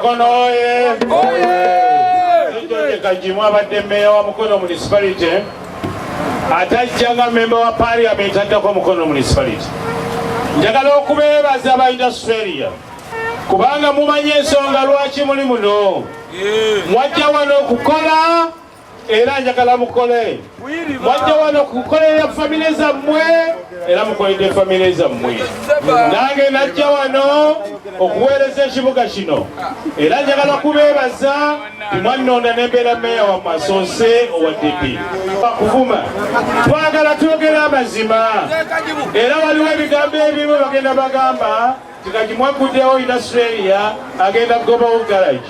Mukono oye. Kajimu abadde meya wa Mukono municipality. Atajjanga member wa parliament addako Mukono municipality. Njagala okubeebaza aba Australia. Kubanga mumanyi ensonga lwaki muli muno. Mwajja wano okukola era njagala mukole. Mwajja wano okukolera famire zammwe era mukoledde famire zammwe. Nange najja wano okuweereza ekibuga kino era njagala kubeebaza timwannonda nembeera meya wa Masose owa DP. Kuvuma twagala twogere amazima era waliwo ebigambo ebimu bagenda bagamba Kajimu aguddewo in Australia agenda kugobawo garage.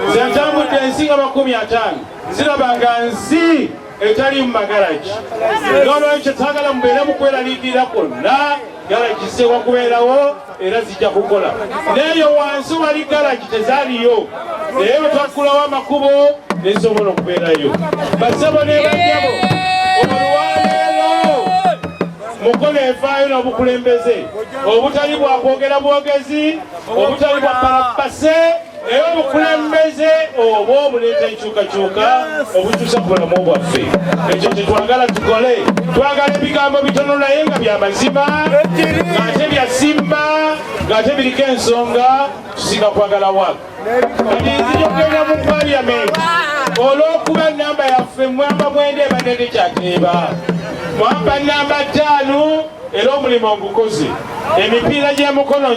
Nze ntambudde ensi nga 50 zirabanga nsi etali mu magaragi. N'olwekyo twagala mubeere mu kweraliikirira kwonna garagi zisewa kubeerawo era zijja kukola. N'eyo wansi wali garagi tezaaliyo naye bwe twaggulawo amakubo nezisobola okubeerayo. Basabo ne bajjabo olwaleero Mukono efaayo n'obukulembeze obutali bwa kwogera bwogezi obutali bwa parapase era obukulembeze oba obuleeta enkyukakyuka obutuusa ku bulamu bwaffe. Ekyo tetwagala tukole. Twagala ebigambo bitono naye nga bya mazima ng'ate bya simba ng'ate biriko ensonga tusinga kwagala waka. Kati nzija okugenda mu paliamenti olw'okuba ennamba yaffe mwamba mwenda ebadde tekyateeba. Mwamba namba 5 era omulimu ngukoze. Emipiira gya Mukono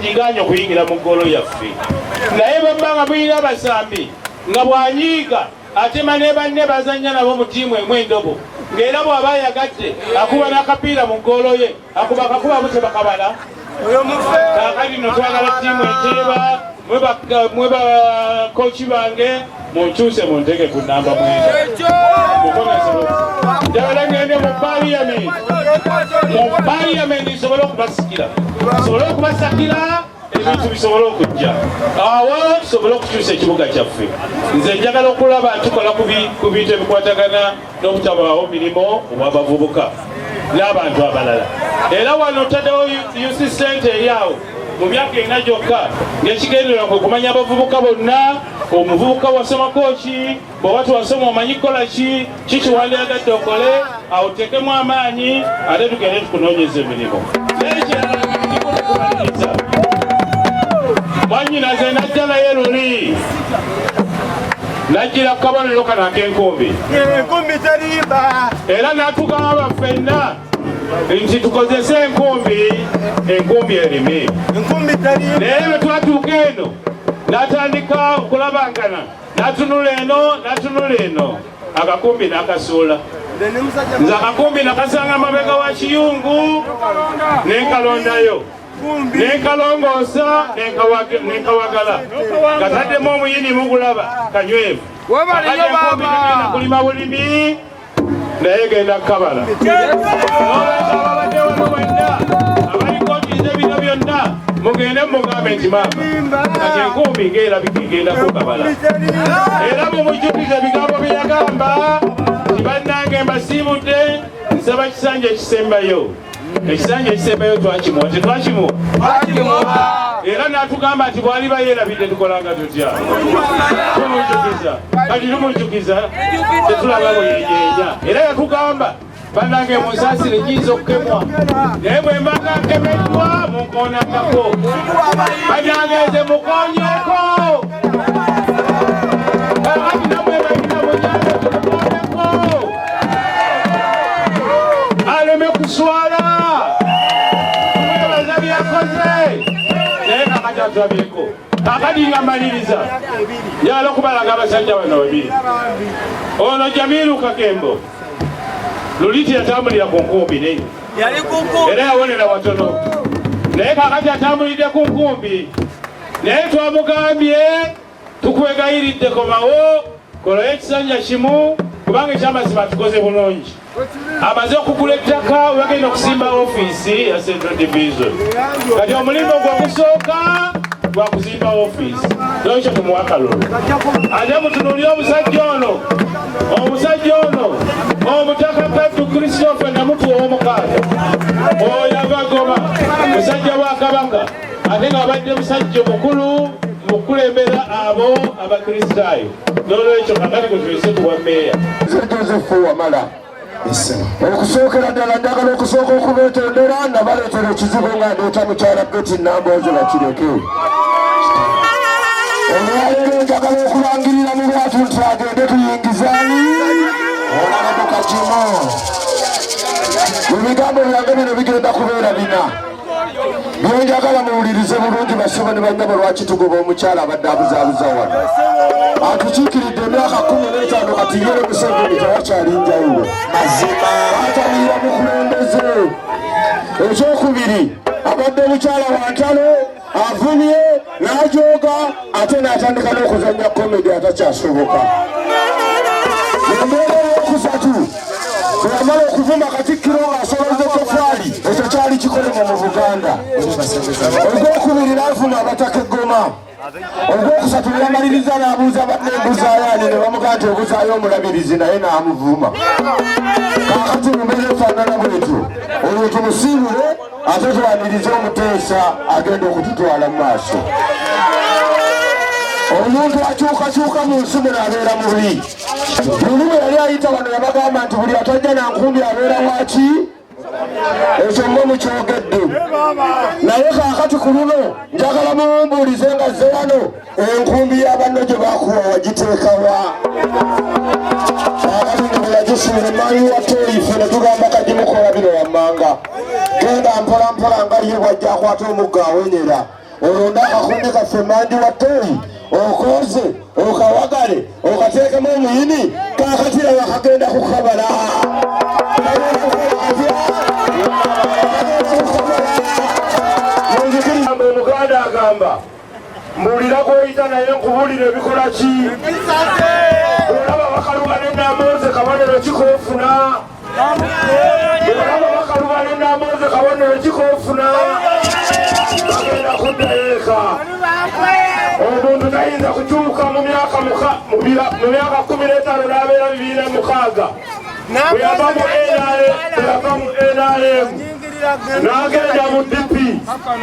ngiganye okuyingira mu ggoolo yaffe. Naye bw'abbanga muyina abasambi nga bw'anyiiga atema ne banne bazannya nabo mu ttiimu emu endobo ng'era bw'aba ayagadde akuba n'akapiira mu ggoolo ye akakuba bakabala. Kaakati nno twagala ttiimu eteeba mwe bakochi bange munkyuse munteke ku namba 9. Njagala ngende mu paliamenti nsobole okubasikira ebintu bisobole okujja awo tusobole okukyusa ekibuga kyaffe. Nze njagala okulaba tukola ku bintu ebikwatagana n'obutabaawo mirimu obw'abavubuka n'abantu abalala. Era wano taddewo UC Center eri awo mu myaka 4 gyokka ng'ekigendererwa kwe kumanya abavubuka bonna. Omuvubuka wasomako ki bw'oba tuwasoma omanyi kola ki kiwandiyagadde okole awo tekemu amaanyi ate tugende tukunoonyeza emirimu. Nekiralakumaliriza mwanyinaze najja naye luli najjira kabonero kana ak'enkumbi era n'atugamba ffenna nti tukozese enkumbi erime. Naye bwe twatuuka eno n'atandika okulabangana n'atunula eno akakumbi n'akasuula. Nze akakumbi nakasanga amabega wa Kiyungu nenkalondayo nenkalongoosa nenkawagala kataddemu omuyini mugulaba kanywevu enkumbi negenda kulima bulimi naye genda kukabala. N'olwekyo ababadde wano bwenna abalikotiza ebino byonna mugende mugambe nti maama kati enkumbi ng'erabika egenda kukabala. Era mumujjukize ebigambo bye yagamba nti bannange mbasiibudde nsaba kisanja ekisembayo. Ekisanja ekisembayo twakimuwa tetwakimuwa era n'atugamba nti bw'aliba yeerabidde tukolanga tutya. Tumujjukiza kati tumujjukiza tetulaba bwe yejeenya. Era yatugamba bannange munsaasire giyinza okukemwa naye bwe mbanga nkemeddwa munkoonangako bannange nze mukoonyeko kakati namwe balina munyange tumukooneko aleme kuswala mwebaza byakoze naye kakati atulabyeko. Kakati nga maliriza njagala okubalaga abasajja bano babiri. Ono Jamiru Kakembo luliti yatambulira ku nkumbi naye era yawonera watono naye kakati atambulidde ku nkumbi naye twamugambye tukwegayiridde komawo kolayo ekisanja kimu kubanga ekyamazima tukoze bulungi. Amaze okugula ettaka webagenda okusimba ofiisi ya Central Division. Kati omulimu gwagusooka gwakuzimba ofiisi lwekyo tumuwa akalulu. Ate mutunuulire omusajja ono omutaka Kaddu Christopher Namutu ow'omukaaga oyo ava Goma musajja wa Kabaka ate nga abadde musajja mukulu okukulembera abo abakristaayo n'olwekyo kakati gwe tuyise tuwa meeya Joseph Wamala okusookera ddala njagala okusooka okubeetondera nabaleetera ekizibu nga ndeeta mukyala Betty Nambooze bakireke olwaleero njagala okulangirira mu lwatu nti agende tuyingizaani olalabuka kimo ebigambo byange bino bigenda kubeera bina byenjagala muwulirize bulungi basibo ne bannyabo lwaki tugoba omukyala abadde abuzaabuza wano atukiikiridde emyaka 15 kati yere Museveni tewakyali njawulo mazima atalira mukulembeze ekyokubiri abadde omukyala wa ntalo avumye n'ajooga ate n'atandika n'okuzannya komedi atakyasoboka embeera eyokusatu bweyamala okuvuma katikkiro ng'asolooza ettofaali ekyo kyali kikolemo mu Buganda ogwokubiri n'avuma abataka eggoma ogwokusatu yamaliriza n'abuuza bannebuzaayani ne bamugaa nti obuzaayo omulabirizi naye n'amuvuma kaakati mumbeera efaanana bwetyo olwo tumusiibule ate twanirize omuteesa agenda okututwala mu maaso omuntu akyukakyuka mu nsi muno abeera mubi luli bwe yali ayita wano yabagamba nti buli atajja nankumbi abeera waki ekyo mwe mukyogedde naye kaakati ku luno njagala muwumbuulize nga zze wano enkumbi y'abanno gye bakuwa wagiteekawa kaakati nga bwe yagisuula emayi watooyi ffe ne tugamba kagimukola bino wammanga genda mpolampola nga ye bwajja akwata omugga awenyera olonda akakumbi kaffe mandi watooyi okoze okawagale okateekemu omuyini kaakati laba kagenda kukabala omuganda agamba mbuulira gwoyita naye nkubulira ebikola ki olaba bakaluba n'ennambooze kabonero kikoofuna olaba bakaluba n'ennambooze kabonero kikoofuna bagenda kuddayo eka omuntu tayinza kukyuka mu myaka 15 n'abeera 26 bweyava mu NRM n'agenda mu DP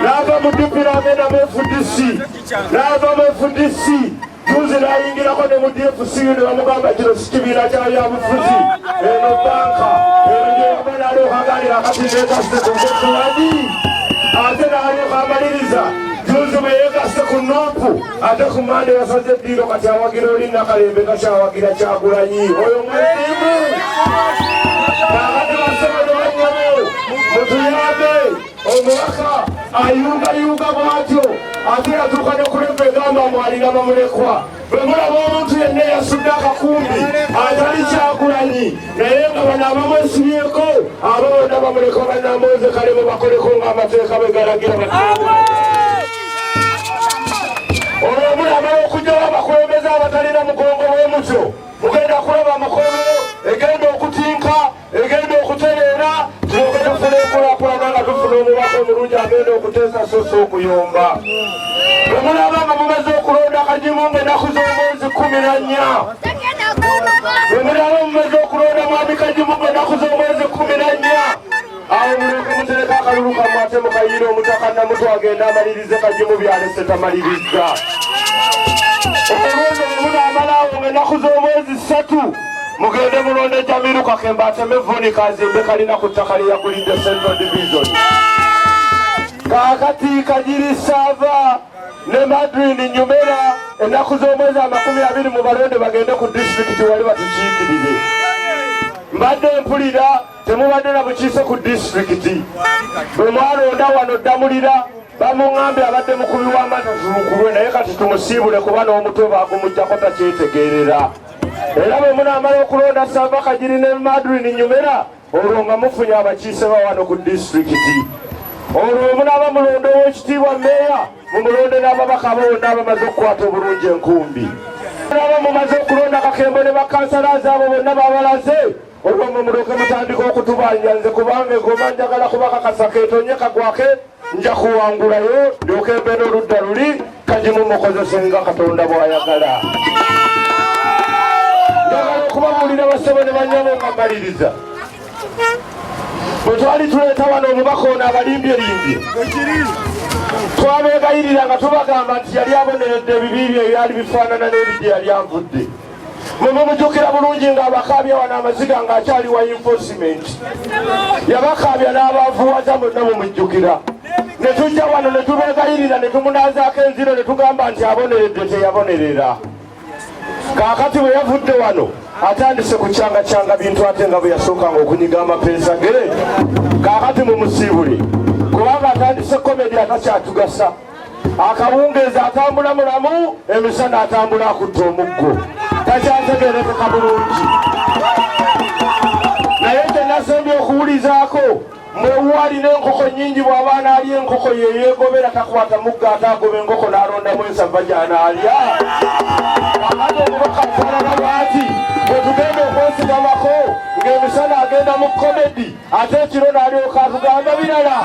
n'ava mu DP n'agenda mu FDC n'ava mu FDC tuzi n'ayingirako ne mu DFC ne bamugamba kino si kibiina kya byabufuzi eno banka eno naliokagalira akati nekase kugosuwadi ate n'alioka amaliriza tuzi bwe yekase ku NOPU ate ku mande yasaze eddiiro kati awagira oli Nakalembe kakyawagira Kyagulanyi oyo mwesimu kakati basebene banyabo mutuyambe omubaka ayungayunga bwatyo ate yatuuka ne kulembe egamba mwalina bamulekwa bwe mulaba omuntu yenna yasudde akakumbi atali Kyagulanyi naye nga bano abamwesibyeko abo bonna bamulekwa Bannambooze kale mubakoleko ng'amateeka bwe galagira olwo mulaba okujjawo abakulembeze abatalina mugongo bw'emutyo mugenda kulaba mukono egenda okutinka egenda okutereera tulyoke tufune enkulaakulana nga tufuna omubaka omulungi agenda okuteesa soso okuyomba bwe mulaba nga mumaze okulonda akagimu ng'ennaku z'omwezi 14 bwe mulaba mumaze okulonda mwami kagimu ng'ennaku z'omwezi 14 awo mulyoke mutereka akalulu kammwe ate mukayiira omutaka Namuto agenda amalirize kagimu byalese tamaliriza olwozo munaamalawo ng'ennaku z'omwezi 3 mugende mulonde Jamiru Kakemba ateme Vuni kazimbe kalina ku ttaka lye yagulidde Central Division kaakati Kajiri Sava ne Madrid Nyumera ennaku z'omwezi 20 mu balonde bagende ku disitulikiti wali batukiikirire mbadde mpulira temubadde na bukiise ku disitulikiti bwe mwalonda wano Ddamulira bamuŋŋambye abadde mukubi w'amatazulukulwe naye kati tumusiibule kuba n'omutwe bagumugjako takyetegeerera era bwe munaamala okulonda Sava Kajiri ne Madrid Nyumera olwo nga mufunye abakiise ba wano ku disitulikiti olwo munaaba mulonda ow'ekitiibwa meeya mumulonde n'ababaka abo bonna abamaze okukwata obulungi enkumbi munaaba mumaze okulonda Kakembo ne bakansalazi abo bonna babalaze olwo mumuloke mutandika okutubanja nze kubanga engoma njagala kubakakasa keetonye kagwake nja kuwangulayo ndyoke mbe n'oludda luli kagimu mukozese nga Katonda bw'ayagala njagala okubabuulira basebo ne banyabo nga mmaliriza bwe twali tuleeta wano omubaka ono abalimbye twabegayirira nga tubagamba nti yali aboneredde ebibi bye byali bifaanana n'ebijje yali anvudde. Mumujjukira bulungi ng'abakaabya wano amaziga ng'akyali wa enforcement. Yabakaabya n'abavuwaza mwenna mumujjukira. Ne tujja wano ne tubegayirira ne tumunazaako enziro ne tugamba nti aboneredde teyabonerera. Kaakati bwe yavudde wano atandise kucangacanga bintu ate nga bwe yasookanga okunyiga amapeesa ge. Kaakati mumusiibule kubanga atandise komedi atakyatugasa. Akawungeeza atambula mulamu, emisana atambula akutta omuggo. Takyategeerekeka bulungi. Naye kye nasembye okuwulizaako mwewalina enkoko nnyingi bw'abaana alya enkoko yeyeegobera takwata mugga ate agoba enkoko n'alondamu ensava gy'anaalya. Kakati omubaka afaanana bw'ati bwe tugenda okwesigamako ng'emisana agenda mu komedi ate ekiro n'alyoka atugamba birala.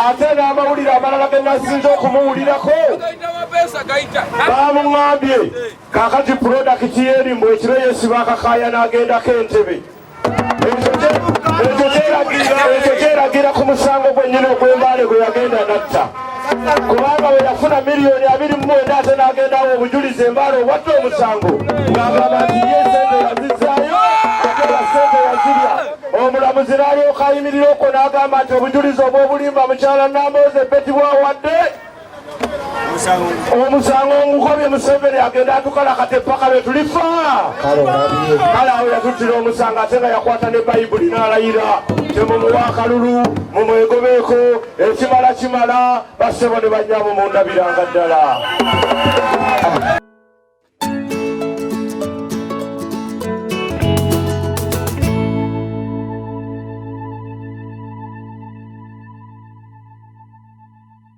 Ate n'amawulire amalala ge nasinza okumuwulirako baamuŋŋambye kaakati pulodakiti y'erimu ekiro yesiba akakaaya n'agendako Entebbe. Ekyo kyeragira ku musango gwennyini ogw'Embaale gwe yagenda natta. Kubanga bwe yafuna miliyoni 29 ate n'agendawo obujulizi Embaale obwadde omusango ng'agamba nti ye sente yazizaayo ate ya sente yazirya. Omulamuzi n'alyoka ayimirira okwo n'agamba nti obujulizi obw'obulimba mukyala Nambooze Betty bwawadde omusango ngukobye Museveni agenda atukalakate paka lwe tulifa. Kale awo yatuttira omusango ate nga yakwata ne Bayibuli n'alayira temumuwa akalulu mumwegobeeko ekimala kimala bassebo ne banyabo mundabiranga ddala.